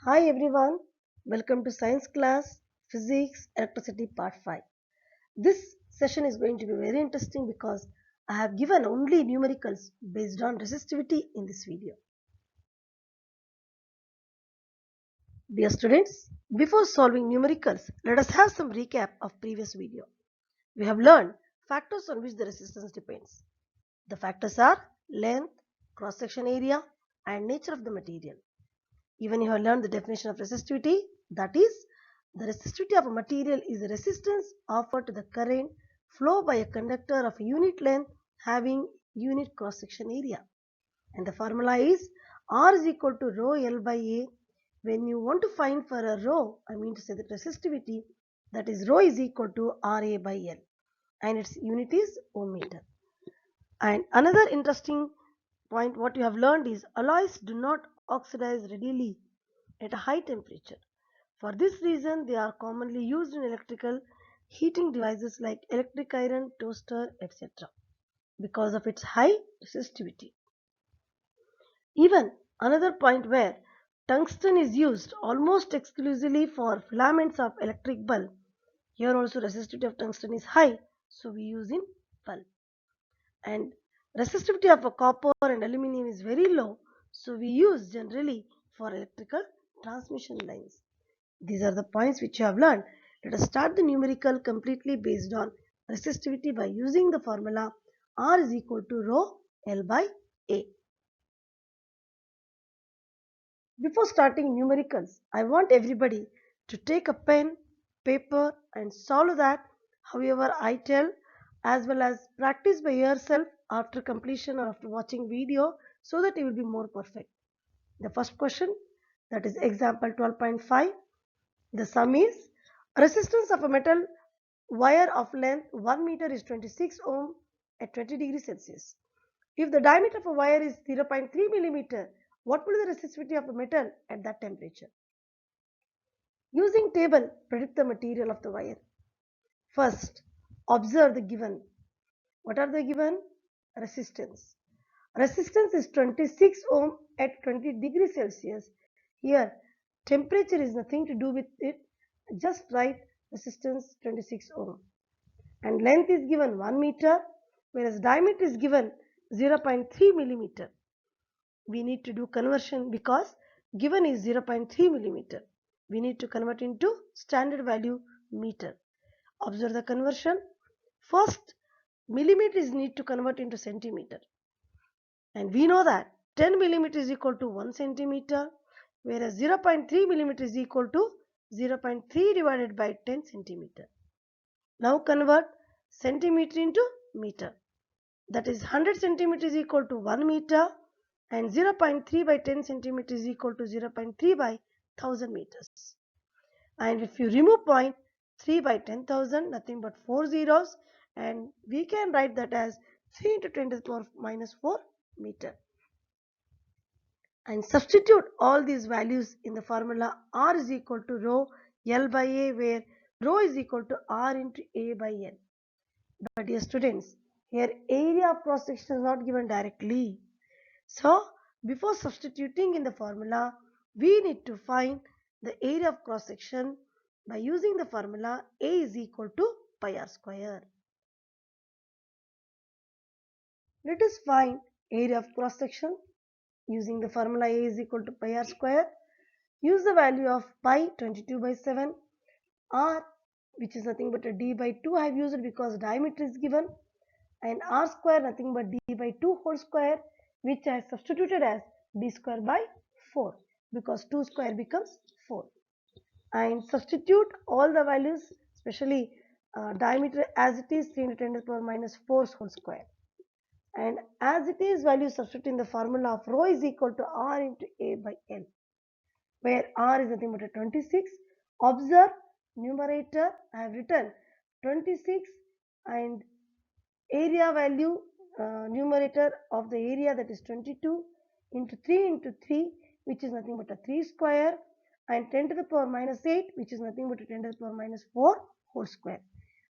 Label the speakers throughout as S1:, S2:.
S1: Hi everyone, welcome to Science class, Physics, Electricity Part 5. This session is going to be very interesting because I have given only numericals based on resistivity in this video. Dear students, before solving numericals, let us have some recap of previous video. We have learned factors on which the resistance depends. The factors are length, cross-section area and nature of the material. Even you have learned the definition of resistivity, that is, the resistivity of a material is the resistance offered to the current flow by a conductor of a unit length having unit cross-section area. And the formula is R is equal to rho L by A. When you want to find for a rho, I mean to say that resistivity, that is rho is equal to RA by L and its unit is ohm meter. And another interesting point what you have learned is alloys do not oxidize readily at a high temperature. For this reason, they are commonly used in electrical heating devices like electric iron, toaster, etc. because of its high resistivity. Even another point where tungsten is used almost exclusively for filaments of electric bulb. Here also resistivity of tungsten is high, so we use in bulb. And resistivity of a copper and aluminum is very low, so we use generally for electrical transmission lines. These are the points which you have learned. Let us start the numerical completely based on resistivity by using the formula R is equal to rho L by A. Before starting numericals, I want everybody to take a pen, paper and solve that however I tell, as well as practice by yourself after completion or after watching video so that you will be more perfect. The first question, that is example 12.5. The sum is resistance of a metal wire of length 1 meter is 26 ohm at 20 degrees Celsius. If the diameter of a wire is 0.3 millimeter, what will be the resistivity of a metal at that temperature? Using table, predict the material of the wire. First, observe the given. What are the given? Resistance. Resistance is 26 ohm at 20 degrees Celsius. Here, temperature is nothing to do with it. Just write resistance 26 ohm. And length is given 1 meter, whereas diameter is given 0.3 millimeter. We need to do conversion because given is 0.3 millimeter. We need to convert into standard value meter. Observe the conversion. First, millimeter is need to convert into centimeter. And we know that 10 millimeter is equal to 1 centimeter, whereas 0.3 millimeter is equal to 0.3 divided by 10 centimeter. Now convert centimeter into meter. That is 100 centimeter is equal to 1 meter and 0.3 by 10 centimeter is equal to 0.3 by 1000 meters. And if you remove point 3 by 10,000, nothing but 4 zeros, and we can write that as 3 into 10 to the power minus 4 meter. And substitute all these values in the formula R is equal to rho L by A, where rho is equal to R into A by L. But dear students, here area of cross section is not given directly. So before substituting in the formula, we need to find the area of cross section by using the formula A is equal to pi r square. Let us find area of cross section using the formula A is equal to pi r square. Use the value of pi 22 by 7, r which is nothing but a d by 2 I have used because diameter is given, and r square nothing but d by 2 whole square, which I substituted as d square by 4 because 2 square becomes 4. And substitute all the values, especially diameter as it is 3 into 10 to the power minus 4 whole square. And as it is, value substitute in the formula of rho is equal to r into A by L, where r is nothing but a 26. Observe numerator, I have written 26 and area value numerator of the area, that is 22 into 3 into 3, which is nothing but a 3 square, and 10 to the power minus 8, which is nothing but a 10 to the power minus 4 whole square.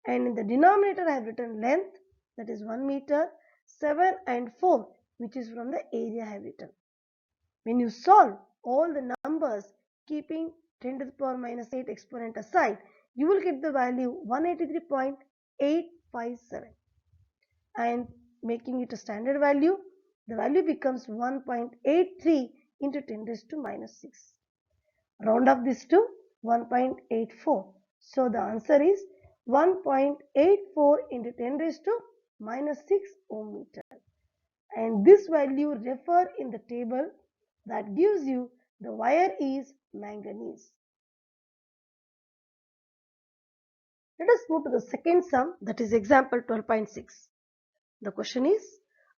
S1: And in the denominator I have written length, that is 1 meter, 7 and 4, which is from the area I have written. When you solve all the numbers, keeping 10 to the power minus 8 exponent aside, you will get the value 183.857, and making it a standard value, the value becomes 1.83 into 10 raised to minus 6. Round up this to 1.84. So the answer is 1.84 into 10 raised to minus 6 ohm meter. And this value refer in the table that gives you the wire is manganese. Let us move to the second sum, that is example 12.6. The question is,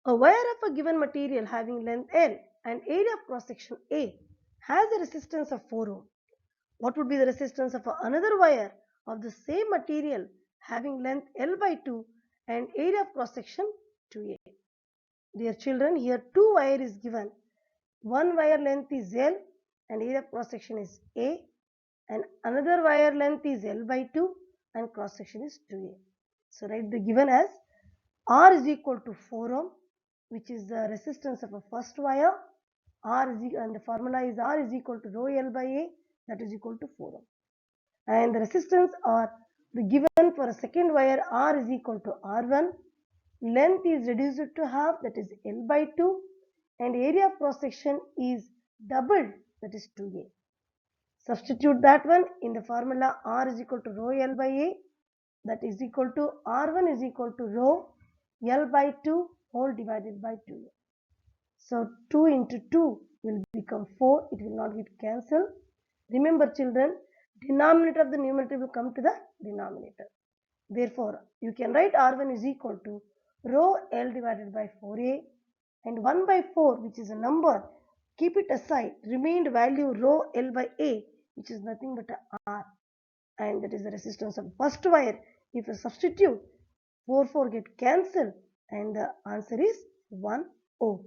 S1: a wire of a given material having length L and area of cross section A has a resistance of 4 ohm. What would be the resistance of another wire of the same material having length L by 2 and area of cross section 2A? Dear children, here two wire is given. One wire length is L and area of cross section is A, and another wire length is L by 2 and cross section is 2A. So write the given as R is equal to 4 ohm, which is the resistance of a first wire. And the formula is R is equal to rho L by A, that is equal to 4 ohm. And the resistance are the given for a second wire. R is equal to R1. Length is reduced to half, that is L by 2, and area of cross section is doubled, that is 2A. Substitute that one in the formula. R is equal to rho L by A, that is equal to R1 is equal to rho L by 2 whole divided by 2A. So 2 into 2 will become 4, it will not get cancelled. Remember children, denominator of the numerator will come to the denominator. Therefore, you can write R1 is equal to rho L divided by 4A, and 1 by 4, which is a number, keep it aside, remained value rho L by A, which is nothing but a R, and that is the resistance of first wire. If you substitute, 4 get cancelled, and the answer is 1 ohm.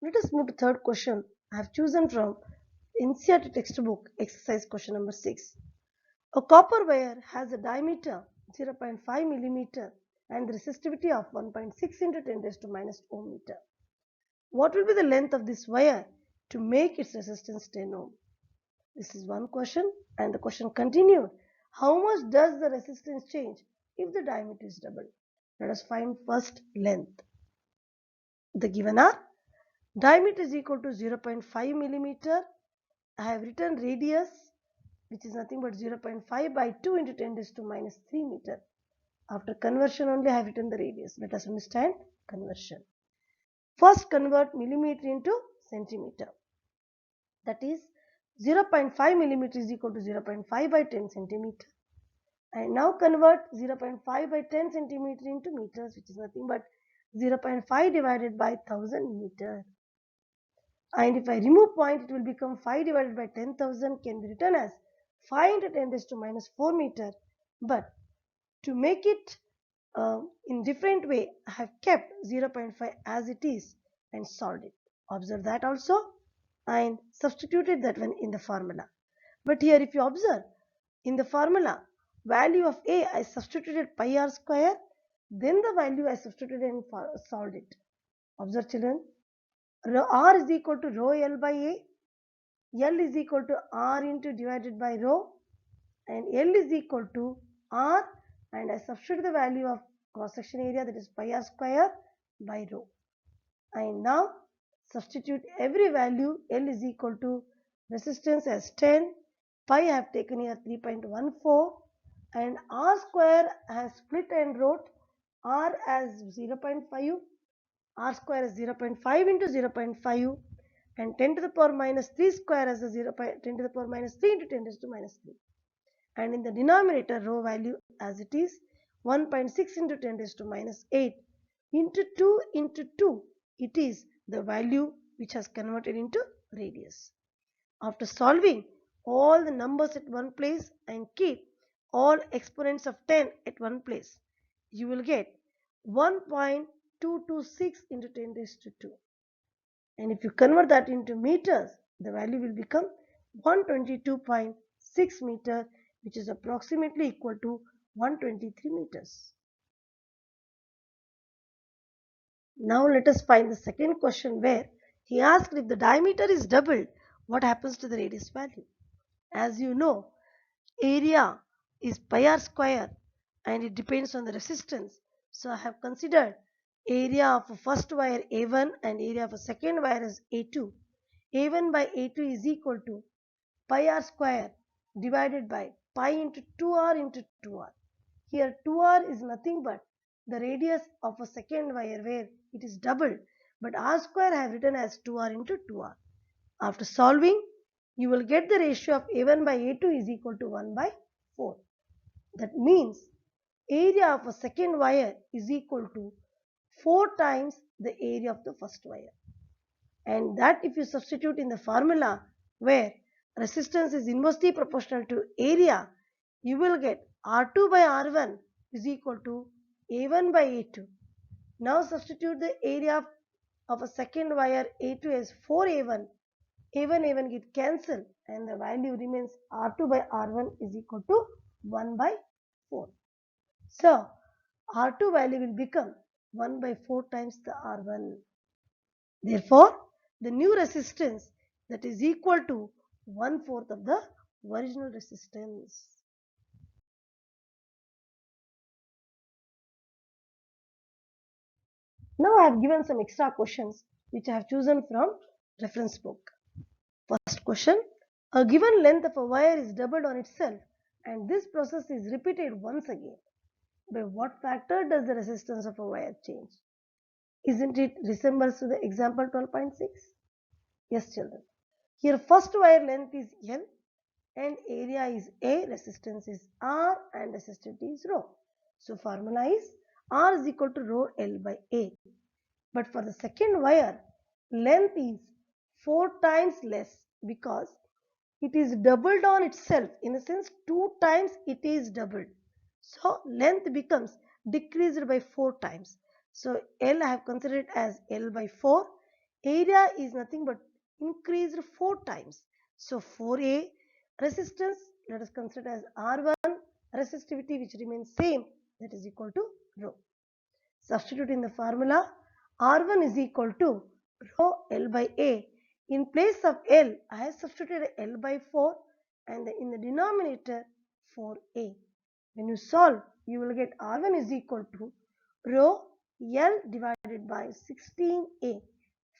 S1: Let us move to third question. I have chosen from NCERT textbook exercise question number 6. A copper wire has a diameter 0.5 millimeter and the resistivity of 1.6 into 10 raised to minus ohm meter. What will be the length of this wire to make its resistance 10 ohm? This is one question, and the question continued. How much does the resistance change if the diameter is doubled? Let us find first length. The given are diameter is equal to 0.5 millimeter. I have written radius, which is nothing but 0.5 by 2 into 10 raised to minus 3 meter. After conversion only I have written the radius. Let us understand conversion. First convert millimeter into centimeter. That is 0.5 millimeter is equal to 0.5 by 10 centimeter. And now convert 0.5 by 10 centimeter into meters, which is nothing but 0.5 divided by 1000 meter. And if I remove point, it will become 5 divided by 10,000 can be written as 5 into 10 raised to minus 4 meter. But to make it in different way, I have kept 0.5 as it is and solved it. Observe that also, and substituted that one in the formula. But here if you observe, in the formula, value of A I substituted pi r square, then the value I substituted and solved it. Observe children, R is equal to rho L by A, L is equal to R into divided by rho, and L is equal to R, and I substitute the value of cross section area, that is pi r square by rho. And now substitute every value. L is equal to resistance as 10, pi I have taken here 3.14, and R square has split and wrote R as 0.5, R square is 0.5 into 0.5, and 10 to the power minus 3 square as a 10 to the power minus 3 into 10 raised to minus 3. And in the denominator, rho value as it is 1.6 into 10 raised to minus 8 into 2, it is the value which has converted into radius. After solving all the numbers at one place and keep all exponents of 10 at one place, you will get 1.226 into 10 raised to 2. And if you convert that into meters, the value will become 122.6 meter, which is approximately equal to 123 meters. Now let us find the second question where he asked if the diameter is doubled, what happens to the radius value? As you know, area is pi r square and it depends on the resistance. So I have considered area of a first wire A1 and area of a second wire as A2. A1 by A2 is equal to pi r square divided by pi into 2r into 2r. Here 2r is nothing but the radius of a second wire where it is doubled, but r square I have written as 2r into 2r. After solving, you will get the ratio of A1 by A2 is equal to 1 by 4. That means area of a second wire is equal to 4 times the area of the first wire. And that if you substitute in the formula where resistance is inversely proportional to area, you will get R2 by R1 is equal to A1 by A2. Now substitute the area of a second wire A2 as 4A1. A1 get cancelled and the value remains R2 by R1 is equal to 1 by 4. So R2 value will become 1 by 4 times the R1. Therefore, the new resistance that is equal to 1/4 of the original resistance. Now I have given some extra questions which I have chosen from reference book. First question, a given length of a wire is doubled on itself and this process is repeated once again. By what factor does the resistance of a wire change? Isn't it resembles to the example 12.6? Yes, children. Here first wire length is L and area is A, resistance is R and resistivity is rho. So formula is R is equal to rho L by A. But for the second wire, length is 4 times less because it is doubled on itself. In a sense, 2 times it is doubled. So length becomes decreased by 4 times. So L I have considered as L by 4. Area is nothing but increased 4 times. So 4A resistance let us consider as R1 resistivity which remains same, that is equal to rho. Substitute in the formula R1 is equal to rho L by A. In place of L, I have substituted L by 4 and in the denominator 4A. When you solve, you will get R1 is equal to rho L divided by 16A.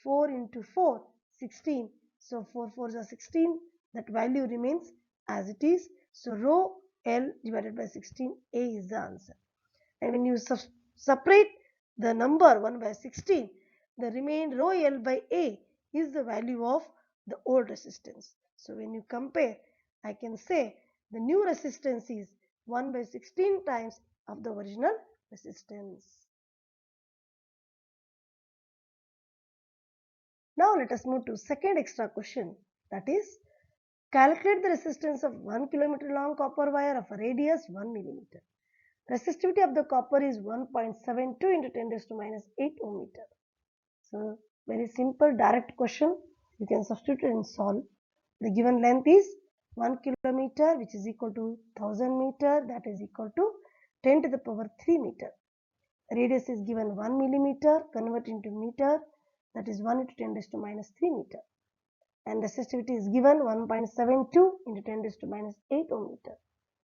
S1: 4 into 4, 16. So 4 4s are 16. That value remains as it is. So rho L divided by 16A is the answer. And when you separate the number 1 by 16, the remaining rho L by A is the value of the old resistance. So when you compare, I can say the new resistance is 1 by 16 times of the original resistance. Now let us move to second extra question, that is calculate the resistance of 1 kilometer long copper wire of a radius 1 millimeter. Resistivity of the copper is 1.72 into 10 raised to minus 8 ohm meter. So very simple direct question, you can substitute and solve. The given length is 1 kilometer which is equal to 1000 meter, that is equal to 10 to the power 3 meter. Radius is given 1 millimeter, convert into meter, that is 1 into 10 raised to minus 3 meter. And resistivity is given 1.72 into 10 raised to minus 8 ohm meter.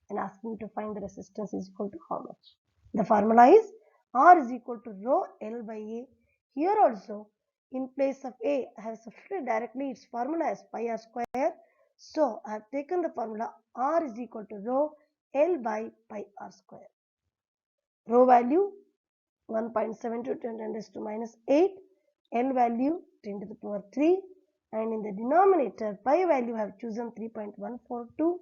S1: And asking to find the resistance is equal to how much. The formula is R is equal to rho L by A. Here also in place of A I have substituted directly its formula as pi r square. So I have taken the formula R is equal to rho L by pi r square. Rho value 1.72 10 raised to minus 8, L value 10 to the power 3 and in the denominator pi value I have chosen 3.142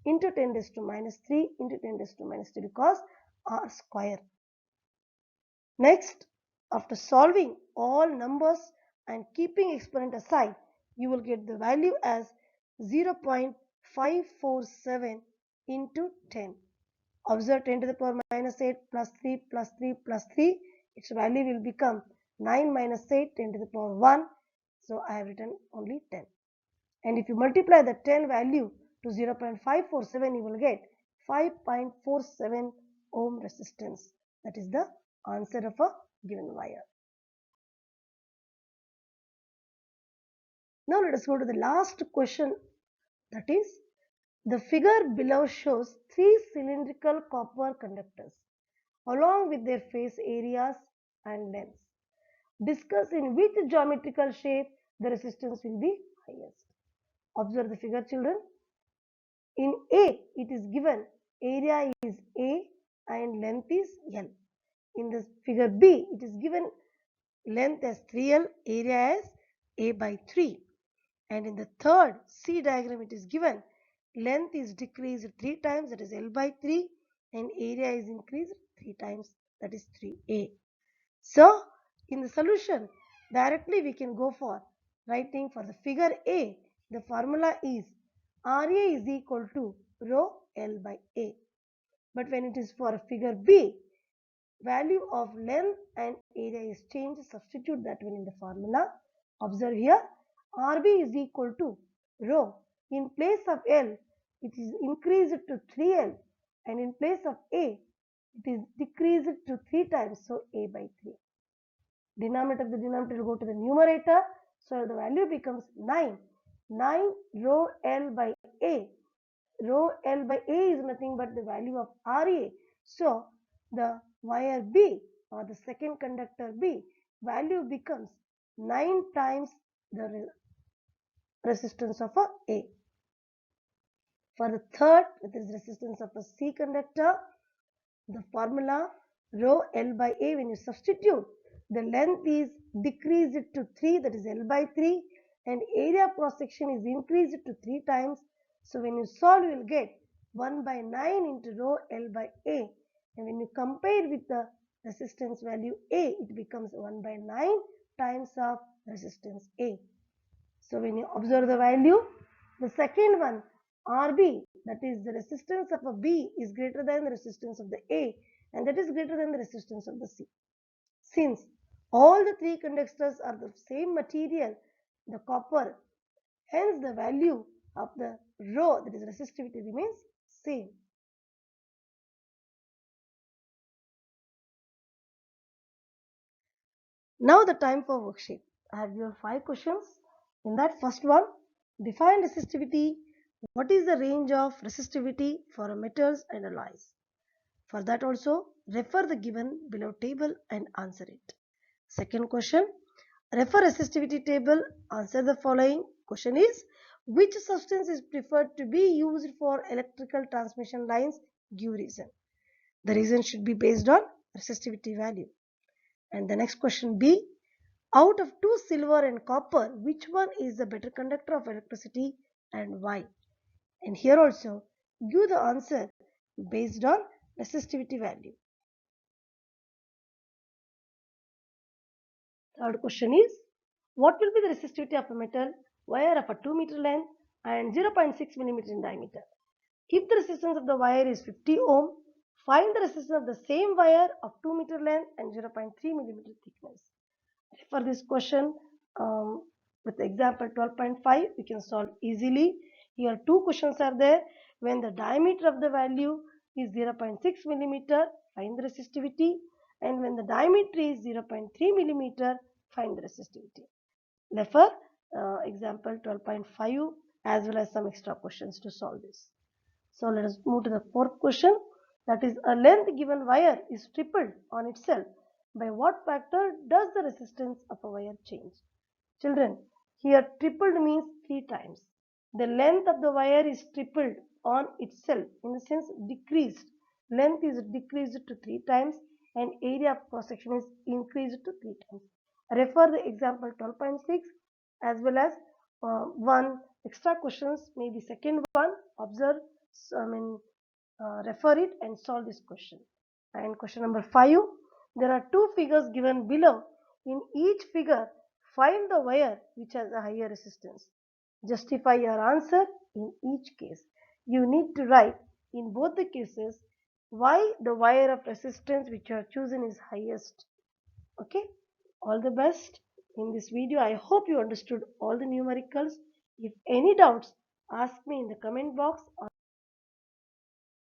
S1: into 10 raised to minus 3 into 10 raised to minus 3 because r square. Next, after solving all numbers and keeping exponent aside, you will get the value as 0.547 into 10. Observe 10 to the power minus 8 plus 3 plus 3 plus 3. Its value will become 9 minus 8 10 to the power 1. So I have written only 10. And if you multiply the 10 value to 0.547, you will get 5.47 ohm resistance. That is the answer of a given wire. Now let us go to the last question, that is, the figure below shows three cylindrical copper conductors along with their face areas and lengths. Discuss in which geometrical shape the resistance will be highest. Observe the figure, children. In A, it is given area is A and length is L. In the figure B, it is given length as 3L, area as A by 3. And in the third C diagram, it is given length is decreased 3 times, that is L by 3, and area is increased 3 times, that is 3A. So, in the solution, directly we can go for writing for the figure A, the formula is RA is equal to rho L by A. But when it is for figure B, value of length and area is changed. Substitute that one in the formula. Observe here, RB is equal to rho. In place of L, it is increased to 3L, and in place of A, it is decreased to 3 times, so A by 3. Denominator of the denominator will go to the numerator, so the value becomes 9. 9 rho L by A. Rho L by A is nothing but the value of RA. So the wire B, or the second conductor B, value becomes 9 times the resistance of A. For the third, that is resistance of a C conductor, the formula rho L by A, when you substitute, the length is decreased to 3, that is L by 3, and area cross section is increased to 3 times. So when you solve, you will get 1 by 9 into rho L by A, and when you compare with the resistance value A, it becomes 1 by 9 times of resistance A. So when you observe the value, the second one, RB, that is the resistance of a B, is greater than the resistance of the A, and that is greater than the resistance of the C. Since all the three conductors are the same material, the copper, hence the value of the rho, that is resistivity, remains same. Now the time for worksheet. I have your 5 questions. In that first one, define resistivity. What is the range of resistivity for metals and alloys? For that also, refer the given below table and answer it. Second question, refer resistivity table, answer the following. Question is, which substance is preferred to be used for electrical transmission lines? Give reason. The reason should be based on resistivity value. And the next question B, out of two silver and copper, which one is the better conductor of electricity and why? And here also, give the answer based on resistivity value. Third question is, what will be the resistivity of a metal wire of a 2 meter length and 0.6 millimeter in diameter? If the resistance of the wire is 50 ohm, find the resistance of the same wire of 2 meter length and 0.3 millimeter thickness. For this question, with example 12.5, we can solve easily. Here two questions are there. When the diameter of the value is 0.6 millimeter, find the resistivity, and when the diameter is 0.3 millimeter, find the resistivity. Refer example 12.5 as well as some extra questions to solve this. So let us move to the fourth question, that is, a length given wire is tripled on itself. By what factor does the resistance of a wire change? Children, here tripled means 3 times. The length of the wire is tripled on itself, in the sense decreased. Length is decreased to 3 times and area of cross section is increased to 3 times. Refer the example 12.6 as well as one extra questions, maybe second one. Observe, refer it and solve this question. And question number 5, there are two figures given below. In each figure, find the wire which has a higher resistance. Justify your answer in each case. You need to write in both the cases why the wire of resistance which you are chosen is highest. Okay, all the best in this video. I hope you understood all the numericals. If any doubts, ask me in the comment box.